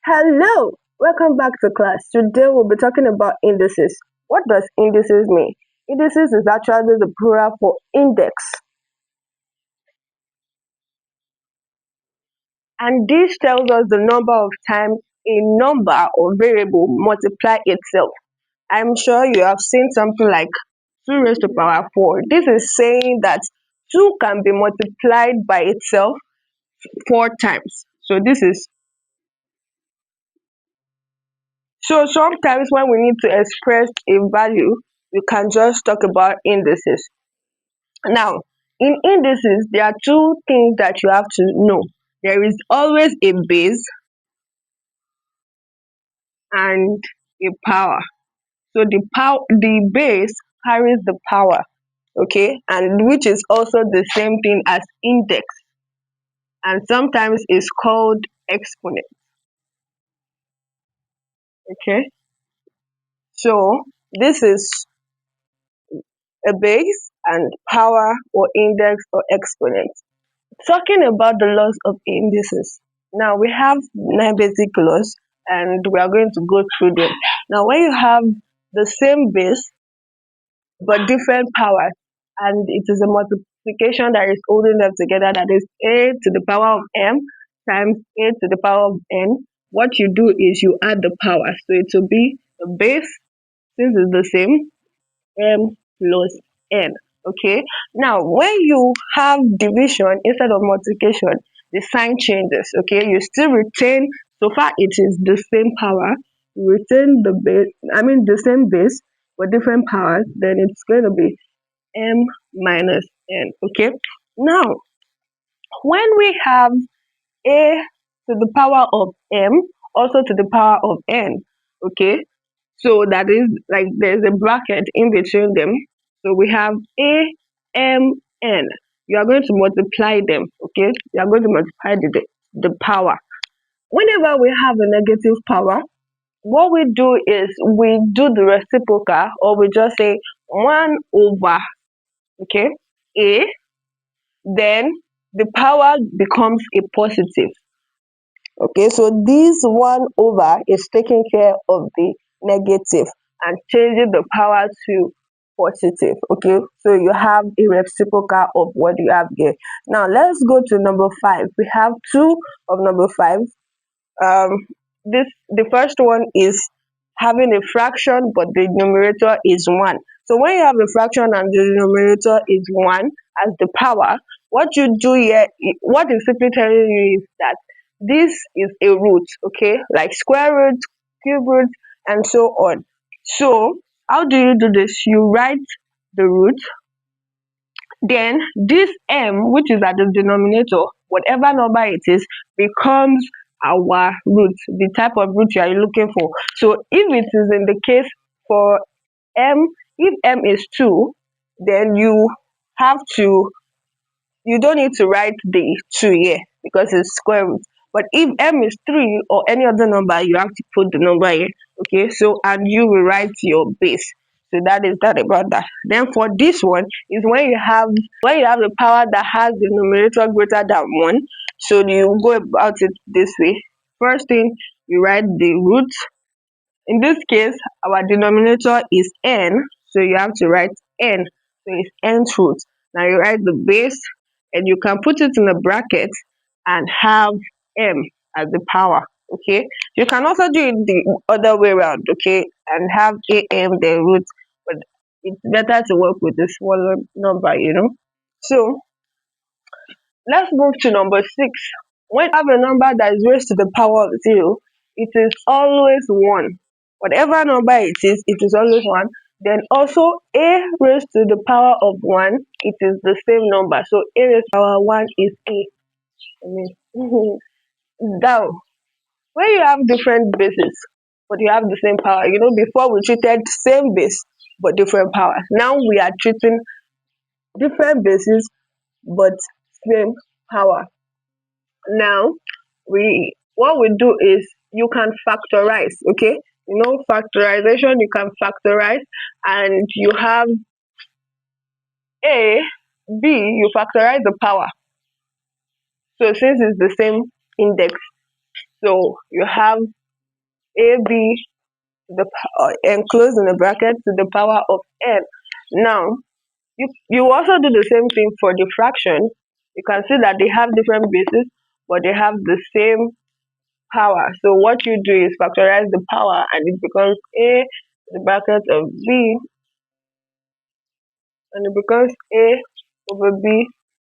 Hello, welcome back to class. Today we'll be talking about indices. What does indices mean? Indices is actually the plural for index, and this tells us the number of times a number or variable multiply itself. I'm sure you have seen something like 2 raised to power 4. This is saying that 2 can be multiplied by itself 4 times. So sometimes when we need to express a value, we can just talk about indices. Now, in indices, there are two things that you have to know. There is always a base and a power. So the base carries the power, okay, and which is also the same thing as index, and sometimes is called exponent. Okay, so this is a base and power or index or exponent. Talking about the laws of indices. Now we have 9 basic laws and we are going to go through them. Now when you have the same base but different powers and it is a multiplication that is holding them together, that is a to the power of m times a to the power of n, what you do is you add the power. So it will be the base, since it's the same, m plus n. Okay, now when you have division instead of multiplication, the sign changes. Okay, you still retain, so far it is the same power, you retain the base, the same base but different powers, then it's going to be m minus n. Okay, now when we have a to the power of m also to the power of n, okay, so that is like there's a bracket in between them. So we have a m n. You are going to multiply them, okay? You are going to multiply the power. Whenever we have a negative power, what we do is we do the reciprocal, or we just say 1 over, okay, a, then the power becomes a positive. Okay, so this 1 over is taking care of the negative and changing the power to positive. Okay, so you have a reciprocal of what you have here. Now let's go to number 5. We have 2 of number 5. The first one is having a fraction but the numerator is 1. So when you have a fraction and the numerator is 1 as the power, what you do here, what is simply telling you is that this is a root, okay, like square root, cube root, and so on. So how do you do this? You write the root, then this m, which is at the denominator, whatever number it is, becomes our root, the type of root you are looking for. So if it is in the case for m, if m is 2, then have to you don't need to write the 2 here because it's square root. But if m is 3 or any other number, you have to put the number here. Okay, so and you will write your base. So that is that about that. Then for this one is when you have the power that has the numerator greater than 1. So you go about it this way. First thing, you write the root. In this case, our denominator is n, so you have to write n. So it's nth root. Now you write the base and you can put it in a bracket and have m as the power. Okay, you can also do it the other way around, okay, and have am the root, but it's better to work with a smaller number. So let's move to number 6. When you have a number that is raised to the power of 0, it is always 1. Whatever number it is always 1. Then also a raised to the power of 1, it is the same number. So a raised to the power 1 is a. Now, when you have different bases, but you have the same power, before we treated same base but different power. Now we are treating different bases but same power. Now what we do is you can factorize, okay, factorization, you can factorize and you have a b, you factorize the power, so since it's the same index, So you have AB to the enclosed in the bracket to the power of n. Now you also do the same thing for the fraction. You can see that they have different bases, but they have the same power. So what you do is factorize the power, and it becomes a to the bracket of b, and it becomes a over b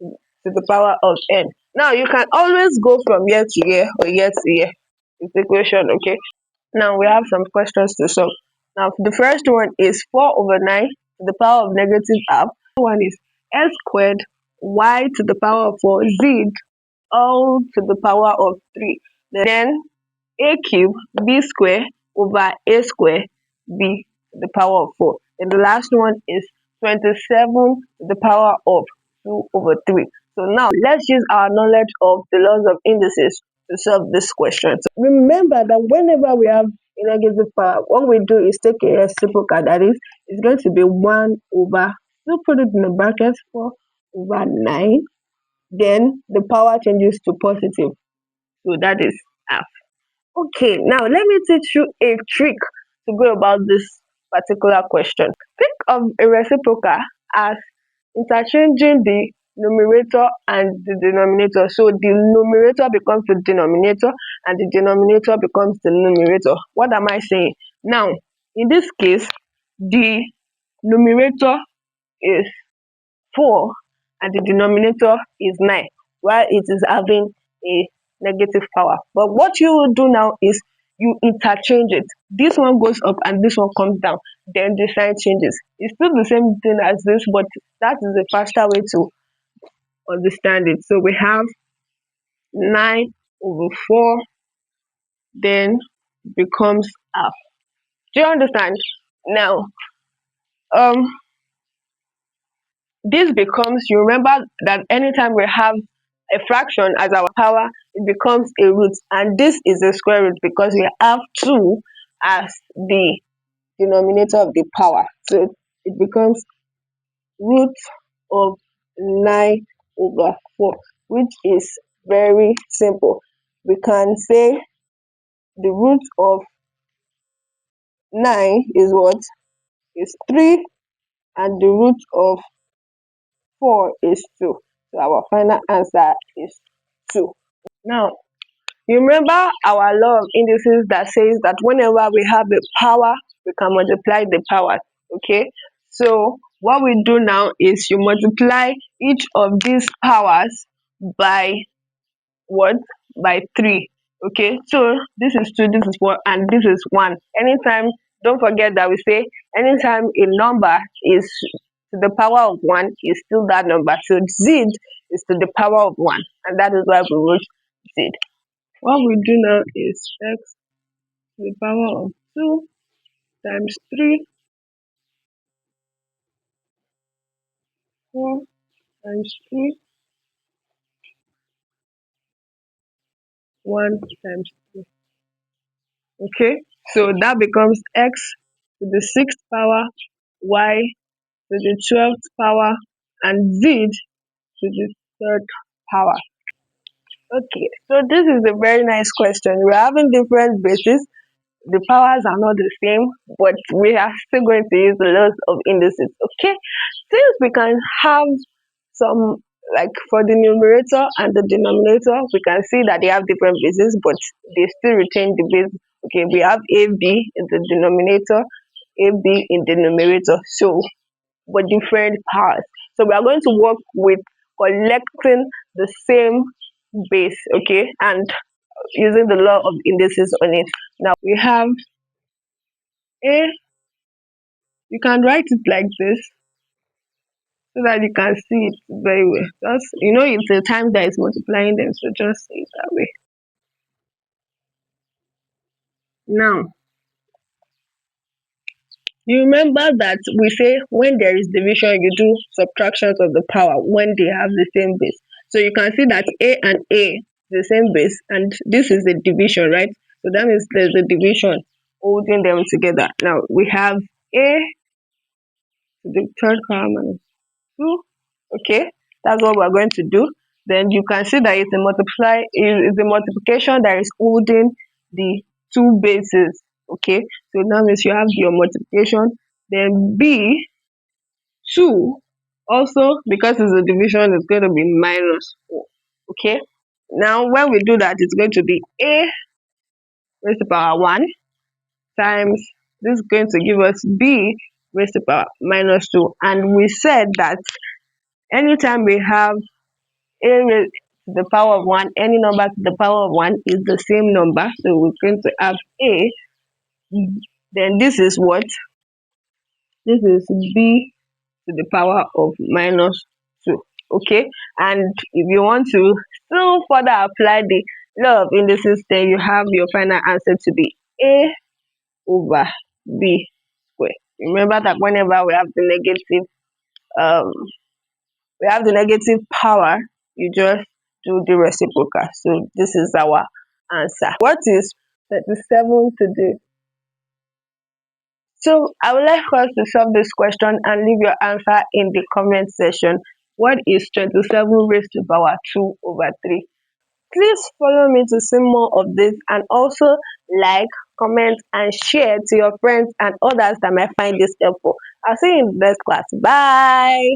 to the power of n. Now you can always go from year to year or year to year with the equation, okay? Now we have some questions to solve. Now the first one is 4 over 9 to the power of negative half. One is x squared y to the power of 4 z all to the power of 3. Then a cube b square over a square b to the power of 4. And the last one is 27 to the power of 2 over 3. So now let's use our knowledge of the laws of indices to solve this question. So remember that whenever we have a negative power, what we do is take a reciprocal, that is, it's going to be 1 over, so put it in the brackets, 4 over 9. Then the power changes to positive. So that is half. Okay, now let me teach you a trick to go about this particular question. Think of a reciprocal as interchanging the numerator and the denominator. So the numerator becomes the denominator and the denominator becomes the numerator. What am I saying? Now, in this case, the numerator is 4 and the denominator is 9, while it is having a negative power. But what you will do now is you interchange it. This one goes up and this one comes down. Then the sign changes. It's still the same thing as this, but that is a faster way to understand it. So we have 9 over 4, then becomes half. Do you understand? Now, um, this becomes, you remember that anytime we have a fraction as our power, it becomes a root, and this is a square root because we have 2 as the denominator of the power. So it becomes root of 9 over 4, which is very simple. We can say the root of 9 is what? Is 3, and the root of 4 is 2. So our final answer is 2. Now, you remember our law of indices that says that whenever we have a power, we can multiply the powers, okay? So what we do now is you multiply each of these powers by what? By 3, okay? So this is 2, this is 4, and this is 1. Anytime, don't forget that we say anytime a number is to the power of 1 is still that number. So z is to the power of 1, and that is why we wrote z. What we do now is x to the power of 2 times 3, 4 times 3, 1 times 2. Okay, so that becomes x to the 6th power, y to the 12th power, and z to the 3rd power. Okay, so this is a very nice question. We're having different bases. The powers are not the same, but we are still going to use the laws of indices. Okay, since we can have some, like for the numerator and the denominator, we can see that they have different bases, but they still retain the base. Okay, we have AB in the denominator, AB in the numerator, so but different powers. So we are going to work with collecting the same base, okay, and using the law of indices on it. Now we have A, you can write it like this so that you can see it very well. Just, it's a time that is multiplying them, so just say it that way. Now, you remember that we say when there is division, you do subtractions of the power when they have the same base. So you can see that A and A the same base, and this is the division, right? So that means there's a division holding them together. Now we have A to the 3rd power minus 2. Okay, that's what we're going to do. then you can see that it's a it's a multiplication that is holding the two bases. Okay, so now means you have your multiplication, then b 2 also, because it's a division, is going to be minus 4. Okay, now when we do that, it's going to be a raised to power 1 times, this is going to give us b raised to power minus 2. And we said that anytime we have a raised to the power of 1, any number to the power of 1 is the same number. So we're going to have a, then this is what? This is b to the power of minus 2. Okay, and if you want to still further apply the law of indices, then you have your final answer to be a over b square. Remember that whenever um we have the negative power, you just do the reciprocal. So this is our answer. What is 37 to do? So I would like us to solve this question and leave your answer in the comment section. What is 27 raised to power 2 over 3? Please follow me to see more of this, and also like, comment and share to your friends and others that might find this helpful. I'll see you in the next class. Bye.